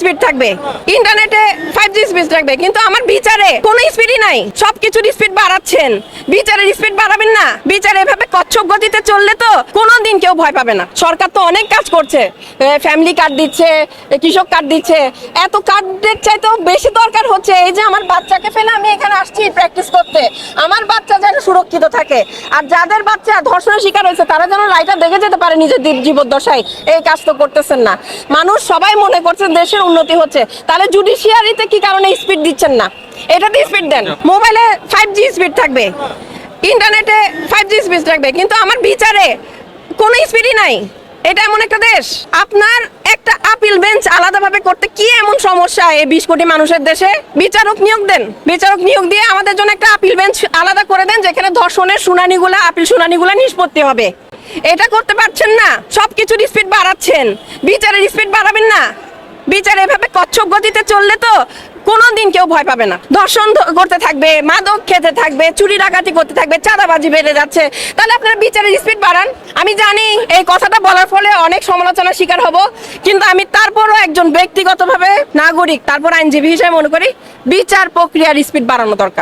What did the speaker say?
Speed থাকবে, ইন্টারনেটে 5G speed থাকবে, কিন্তু আমার বিচারে কোনো স্পিডই নাই। সবকিছুর স্পিড বাড়াচ্ছেন, বিচারের স্পিড বাড়াবেন না। বিচার এভাবে কচ্ছপ গতিতে চললে তো কোনোদিন কেউ ভয় পাবে না। সরকার তো অনেক কাজ করছে, ফ্যামিলি কার্ড দিচ্ছে, কৃষক কার্ড দিচ্ছে। এত কার্ডের চাইতেও বেশি দরকার হচ্ছে এই যে আমার বাচ্চাকে ফেলে আমি এখানে আসছি প্র্যাকটিস করতে, আমার বাচ্চা যেন সুরক্ষিত থাকে। আর যাদের বাচ্চা ধর্ষণের শিকার হয়েছে তারা যেন লাইটা দেখে যেতে পারে নিজের জীবদ্দশায়। এই কাজ তো করতেছেন না। মানুষ সবাই মনে করছে দেশের উন্নতি হচ্ছে, তাহলে জুডিশিয়ারিতে কি কারণে স্পিড দিচ্ছেন না? এটাতে স্পিড দেন। মোবাইলে 5G স্পিড থাকবে, ইন্টারনেটে 5G স্পিড থাকবে, কিন্তু আমার বিচারে কোনো স্পিডই নাই। এটা এমন একটা দেশ, আপনার একটা আপিল বেঞ্চ আলাদাভাবে করতে কি এমন সমস্যা এই 20 কোটি মানুষের দেশে? বিচারক নিয়োগ দেন, বিচারক নিয়োগ দিয়ে আমাদের জন্য একটা আপিল বেঞ্চ আলাদা করে দেন, যেখানে ধর্ষণের শুনানিগুলা, আপিল শুনানিগুলা নিষ্পত্তি হবে। এটা করতে পারছেন না, সবকিছুর স্পিড বাড়াচ্ছেন, বিচারের স্পিড বাড়াবেন না। বিচার এভাবে কচ্ছপ গতিতে চললে তো কোনোদিন কেউ ভয় পাবে না। ধর্ষণ করতে থাকবে, মাদক খেতে থাকবে, চুরি ডাকাতি করতে থাকবে, চাঁদাবাজি বেড়ে যাচ্ছে, তাহলে আপনারা বিচারের স্পিড বাড়ান। আমি জানি এই কথাটা বলার ফলে অনেক সমালোচনার শিকার হব, কিন্তু আমি তারপরও একজন ব্যক্তিগতভাবে নাগরিক, তারপর আইনজীবী হিসেবে মনে করি বিচার প্রক্রিয়ার স্পিড বাড়ানো দরকার।